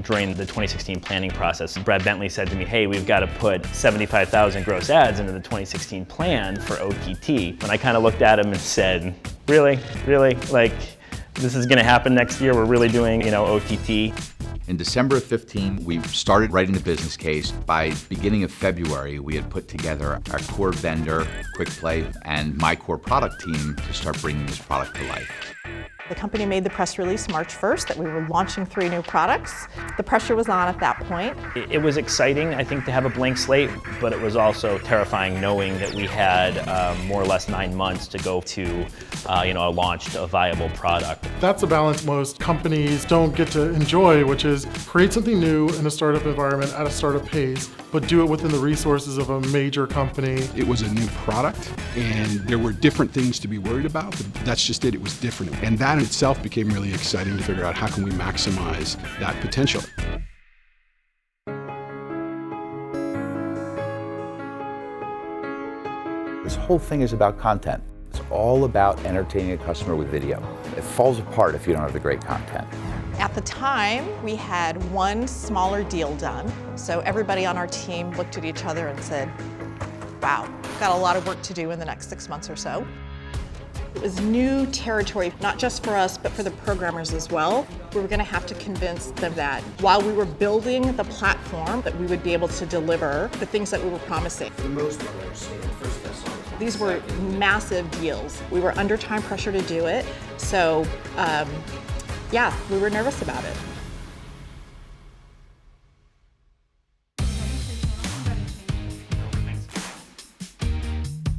during the 2016 planning process. Brad Bentley said to me, hey, we've got to put 75,000 gross ads into the 2016 plan for OTT. And I kind of looked at him and said, really? Really? Like, this is going to happen next year? We're really doing, OTT? In December of 15, we started writing the business case. By beginning of February, we had put together our core vendor, QuickPlay, and my core product team to start bringing this product to life. The company made the press release March 1st that we were launching 3 new products. The pressure was on at that point. It was exciting, I think, to have a blank slate, but it was also terrifying knowing that we had more or less 9 months to go to, launch a viable product. That's a balance most companies don't get to enjoy, which is create something new in a startup environment at a startup pace, but do it within the resources of a major company. It was a new product, and there were different things to be worried about, but that's just it. It was different. And that in itself became really exciting to figure out how can we maximize that potential. This whole thing is about content. It's all about entertaining a customer with video. It falls apart if you don't have the great content. At the time, we had 1 smaller deal done. So everybody on our team looked at each other and said, wow, got a lot of work to do in the next 6 months or so. It was new territory, not just for us, but for the programmers as well. We were going to have to convince them that while we were building the platform, that we would be able to deliver the things that we were promising. For most runners, These were massive deals. We were under time pressure to do it, so yeah, we were nervous about it.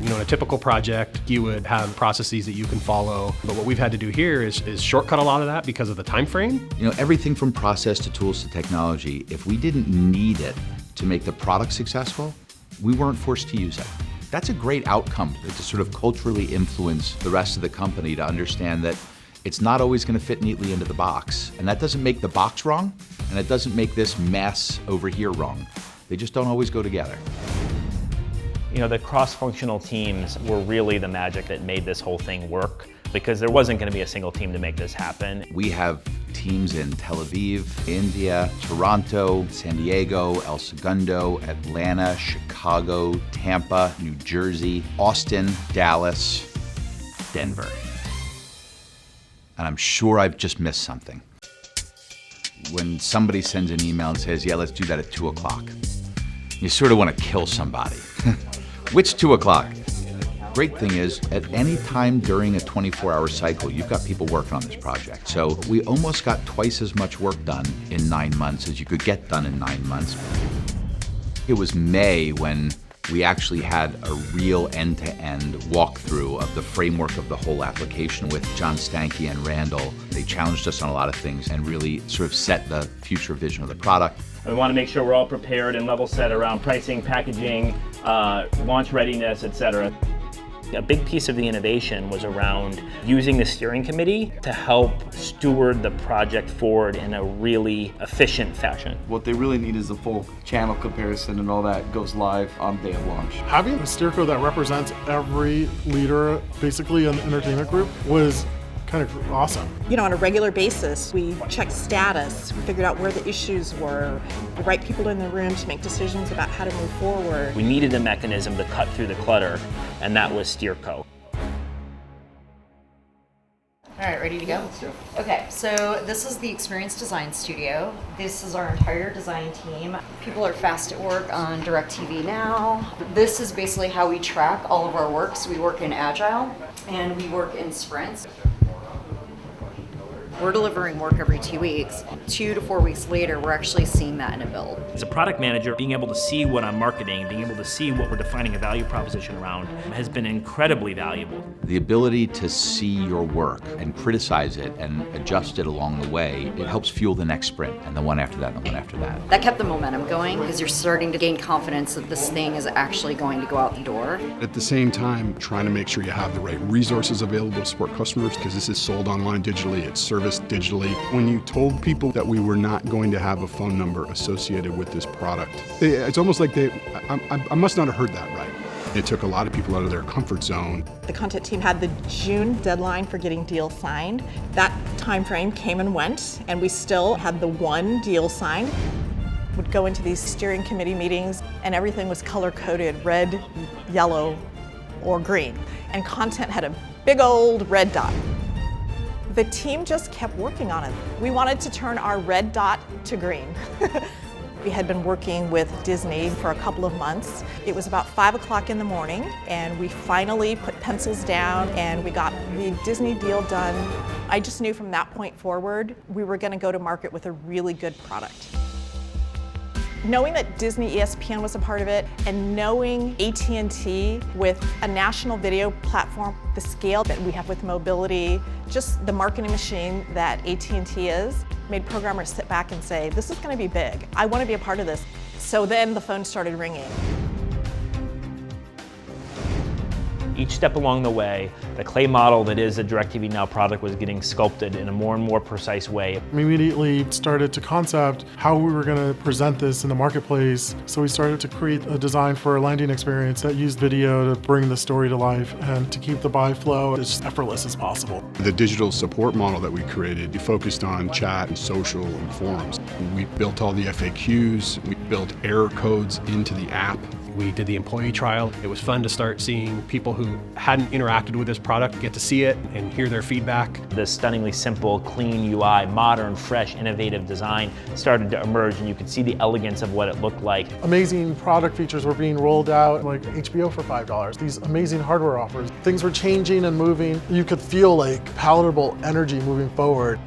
In a typical project, you would have processes that you can follow, but what we've had to do here is shortcut a lot of that because of the time frame. Everything from process to tools to technology, if we didn't need it to make the product successful, we weren't forced to use it. That's a great outcome to sort of culturally influence the rest of the company to understand that it's not always going to fit neatly into the box. And that doesn't make the box wrong, and it doesn't make this mess over here wrong. They just don't always go together. The cross-functional teams were really the magic that made this whole thing work, because there wasn't going to be a single team to make this happen. We have teams in Tel Aviv, India, Toronto, San Diego, El Segundo, Atlanta, Chicago, Tampa, New Jersey, Austin, Dallas, Denver. And I'm sure I've just missed something. When somebody sends an email and says, yeah, let's do that at 2 o'clock, you sort of want to kill somebody. Which 2 o'clock? Great thing is, at any time during a 24-hour cycle, you've got people working on this project. So we almost got twice as much work done in 9 months as you could get done in 9 months. It was May when we actually had a real end-to-end walkthrough of the framework of the whole application with John Stanky and Randall. They challenged us on a lot of things and really sort of set the future vision of the product. We want to make sure we're all prepared and level set around pricing, packaging, launch readiness, etc. A big piece of the innovation was around using the steering committee to help steward the project forward in a really efficient fashion. What they really need is a full channel comparison, and all that goes live on day of launch. Having a steerco that represents every leader, basically in the entertainment group, was kind of awesome. On a regular basis, we checked status, we figured out where the issues were, the right people in the room to make decisions about how to move forward. We needed a mechanism to cut through the clutter, and that was Steerco. All right, ready to go? Let's do it. Okay, so this is the Experience Design Studio. This is our entire design team. People are fast at work on DirecTV Now. This is basically how we track all of our work. So we work in Agile, and we work in sprints. We're delivering work every 2 weeks. 2 to 4 weeks later, we're actually seeing that in a build. As a product manager, being able to see what I'm marketing, being able to see what we're defining a value proposition around has been incredibly valuable. The ability to see your work and criticize it and adjust it along the way, it helps fuel the next sprint and the one after that and the one after that. That kept the momentum going because you're starting to gain confidence that this thing is actually going to go out the door. At the same time, trying to make sure you have the right resources available to support customers, because this is sold online digitally, it's serviced digitally. When you told people that we were not going to have a phone number associated with this product, it's almost like I must not have heard that right. It took a lot of people out of their comfort zone. The content team had the June deadline for getting deals signed. That time frame came and went, and we still had the one deal signed. Would go into these steering committee meetings, and everything was color-coded, red, yellow, or green. And content had a big old red dot. The team just kept working on it. We wanted to turn our red dot to green. We had been working with Disney for a couple of months. It was about 5 o'clock in the morning, and we finally put pencils down and we got the Disney deal done. I just knew from that point forward, we were gonna go to market with a really good product. Knowing that Disney ESPN was a part of it, and knowing AT&T with a national video platform, the scale that we have with mobility, just the marketing machine that AT&T is, made programmers sit back and say, this is going to be big. I want to be a part of this. So then the phone started ringing. Each step along the way, the clay model that is a DirecTV Now product was getting sculpted in a more and more precise way. We immediately started to concept how we were going to present this in the marketplace. So we started to create a design for a landing experience that used video to bring the story to life and to keep the buy flow as effortless as possible. The digital support model that we created, we focused on chat and social and forums. We built all the FAQs, we built error codes into the app. We did the employee trial. It was fun to start seeing people who hadn't interacted with this product get to see it and hear their feedback. This stunningly simple, clean UI, modern, fresh, innovative design started to emerge, and you could see the elegance of what it looked like. Amazing product features were being rolled out, like HBO for $5. These amazing hardware offers. Things were changing and moving. You could feel like palatable energy moving forward.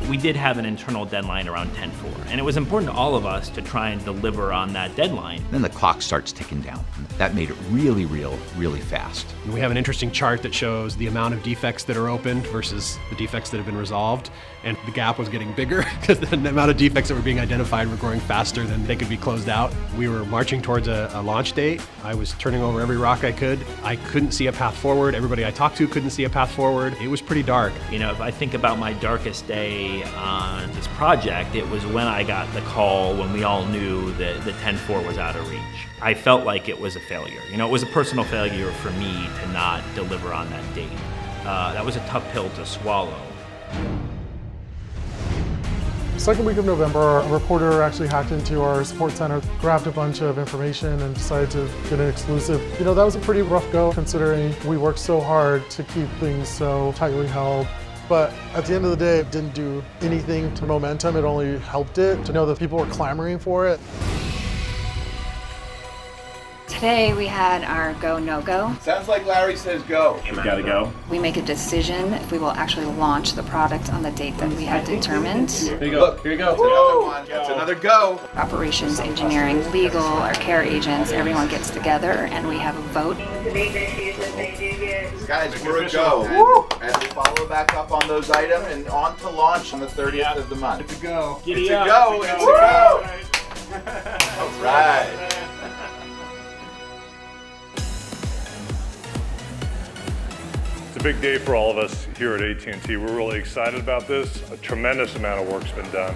We did have an internal deadline around 10/4, and it was important to all of us to try and deliver on that deadline. Then the clock starts ticking down. That made it really real, really fast. We have an interesting chart that shows the amount of defects that are opened versus the defects that have been resolved, and the gap was getting bigger because the amount of defects that were being identified were growing faster than they could be closed out. We were marching towards a launch date. I was turning over every rock I could. I couldn't see a path forward. Everybody I talked to couldn't see a path forward. It was pretty dark. You know, if I think about my darkest day on this project, it was when I got the call when we all knew that the 10/4 was out of reach. I felt like it was a failure. You know, it was a personal failure for me to not deliver on that date. That was a tough pill to swallow. Second week of November, a reporter actually hacked into our support center, grabbed a bunch of information and decided to get an exclusive. You know, that was a pretty rough go considering we worked so hard to keep things so tightly held. But at the end of the day, it didn't do anything to momentum. It only helped it to know that people were clamoring for it. Today we had our go, no go. Sounds like Larry says go. We gotta go. We make a decision if we will actually launch the product on the date that we had determined. Here you go. Look, Here you go. That's another one. That's another go. Operations, engineering, legal, our care agents, everyone gets together and we have a vote. Guys, we're a go. And we'll follow back up on those items and on to launch on the 30th of the month. It's a go. It's a go. It's a go. All right. It's a big day for all of us here at AT&T. We're really excited about this. A tremendous amount of work's been done.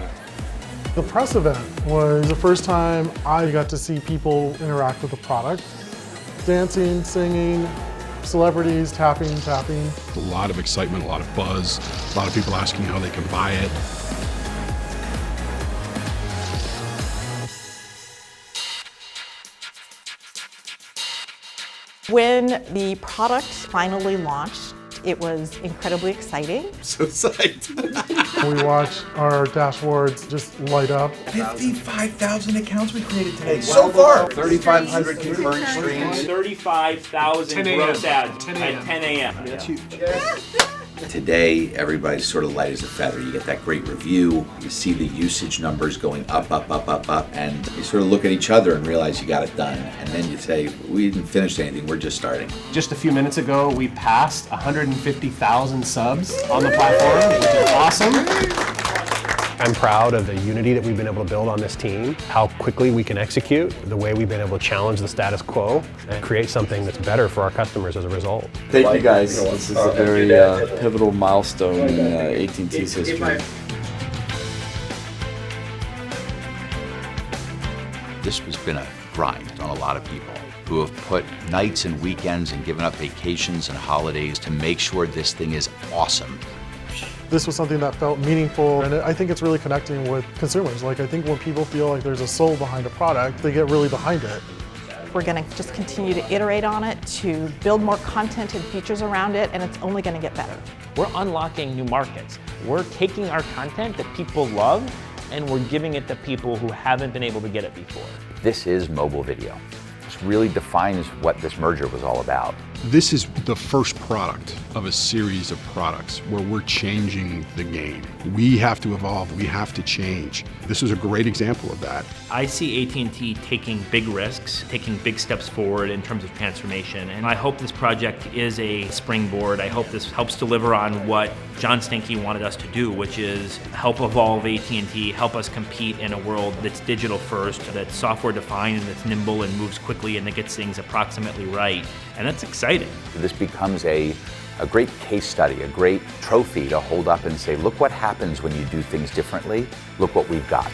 The press event was the first time I got to see people interact with the product. Dancing, singing, celebrities, tapping. A lot of excitement, a lot of buzz, a lot of people asking how they can buy it. When the product finally launched, it was incredibly exciting. So psyched. We watched our dashboards just light up. 55,000 accounts we created today. So far. 3,500 concurrent streams. 35,000 gross ads at 10 a.m. That's huge. Today, everybody's sort of light as a feather. You get that great review. You see the usage numbers going up. And you sort of look at each other and realize you got it done. And then you say, we didn't finish anything. We're just starting. Just a few minutes ago, we passed 150,000 subs on the platform, which is awesome. I'm proud of the unity that we've been able to build on this team, how quickly we can execute, the way we've been able to challenge the status quo and create something that's better for our customers as a result. Thank you guys. This is a very pivotal milestone in AT&T's history. This has been a grind on a lot of people who have put nights and weekends and given up vacations and holidays to make sure this thing is awesome. This was something that felt meaningful, and I think it's really connecting with consumers. Like, I think when people feel like there's a soul behind a product, they get really behind it. We're going to just continue to iterate on it, to build more content and features around it, and it's only going to get better. We're unlocking new markets. We're taking our content that people love and we're giving it to people who haven't been able to get it before. This is mobile video. This really defines what this merger was all about. This is the first product of a series of products where we're changing the game. We have to evolve, we have to change. This was a great example of that. I see AT&T taking big risks, taking big steps forward in terms of transformation, and I hope this project is a springboard. I hope this helps deliver on what John Stankey wanted us to do, which is help evolve AT&T, help us compete in a world that's digital first, that's software defined, and that's nimble and moves quickly and that gets things approximately right. And that's exciting. This becomes a great case study, a great trophy to hold up and say, look what happens when you do things differently. Look what we've got.